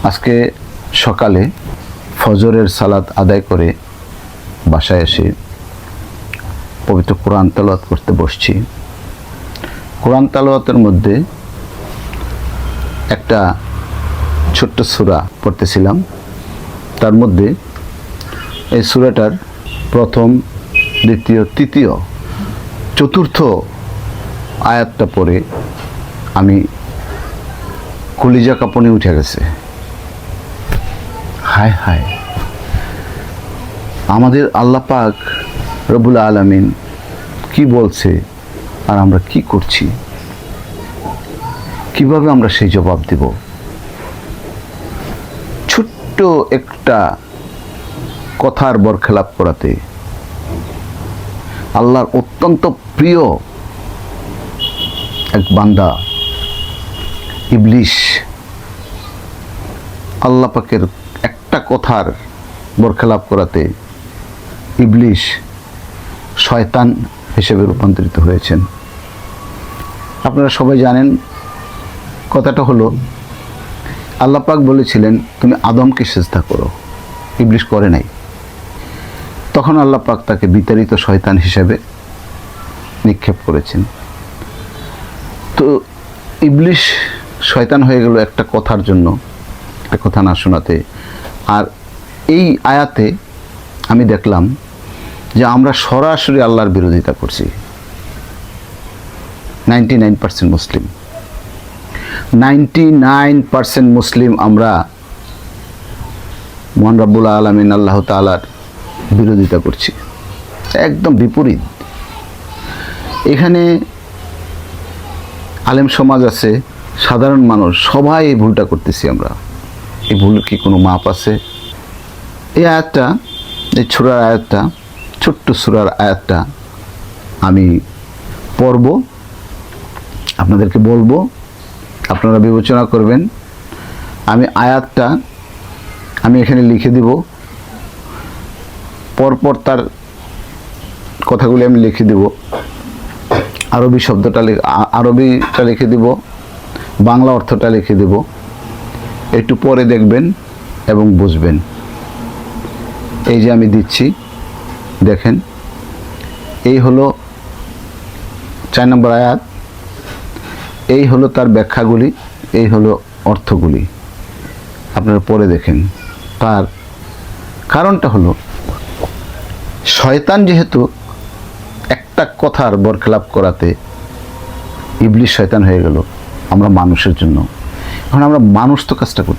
আজকে সকালে ফজরের সালাত আদায় করে বাসায় এসে পবিত্র কোরআন তেলাওয়াত করতে বসছি। কোরআন তেলাওয়াতের মধ্যে একটা ছোট্ট সূরা পড়তেছিলাম। তার মধ্যে এই সূরাটার প্রথম, দ্বিতীয়, তৃতীয়, চতুর্থ আয়াতটা পড়ে আমি কলিজা কাঁপনে উঠে গেছে। হায় হায়, আমাদের আল্লাহ পাক রব্বুল আলামিন কি বলছে আর আমরা কি করছি, কিভাবে আমরা সেই জবাব দেব? ছোট্ট একটা কথার বরখেলাপ করাতে আল্লাহর অত্যন্ত প্রিয় এক বান্দা ইবলিশ আল্লাহ পাকের একটা কথার বরখেলাপ করাতে ইবলিশ শয়তান হিসেবে রূপান্তরিত হয়েছেন। আপনারা সবাই জানেন, কথাটা হলো আল্লাহ পাক বলেছিলেন তুমি আদমকে সিজদা করো, ইবলিশ করে নাই। তখন আল্লাহ পাক তাকে বিতাড়িত শয়তান হিসেবে নিক্ষেপ করেছেন। তো ইবলিশ শয়তান হয়ে গেল একটা কথার জন্য, একটা কথা না শোনাতে। আর এই আয়াতে আমি দেখলাম যে আমরা সরাসরি আল্লাহর বিরোধিতা করছি। 99% মুসলিম, 99% মুসলিম আমরা মহান রব্বুল আলামিন আল্লাহ তাআলার বিরোধিতা করছি, একদম বিপরীত। এখানে আলেম সমাজ আছে, সাধারণ মানুষ, সবাই এই ভুলটা করতেছি আমরা। এই ভুল কি কোনো মাপ আছে? এই আয়াতটা, এই সূরার আয়াতটা, ছোট্ট সূরার আয়াতটা আমি পড়ব, আপনাদেরকে বলবো, আপনারা বিবেচনা করবেন। আমি আয়াতটা আমি এখানে লিখে দিব, পরপর তার কথাগুলি আমি লিখে দিব। আরবিটা লিখে দিব, বাংলা অর্থটা লিখে দিব। একটু পরে দেখবেন এবং বুঝবেন। এই যে আমি দিচ্ছি, দেখেন, এই হলো 4 নম্বর আয়াত, এই হলো তার ব্যাখ্যাগুলি, এই হলো অর্থগুলি। আপনারা পরে দেখেন। তার কারণটা হলো শয়তান যেহেতু একটা কথার বরখেলাপ করাতে ইবলিশ শয়তান হয়ে গেল আমরা মানুষের জন্য। এখন আমরা মানুষ তো কাজটা করতে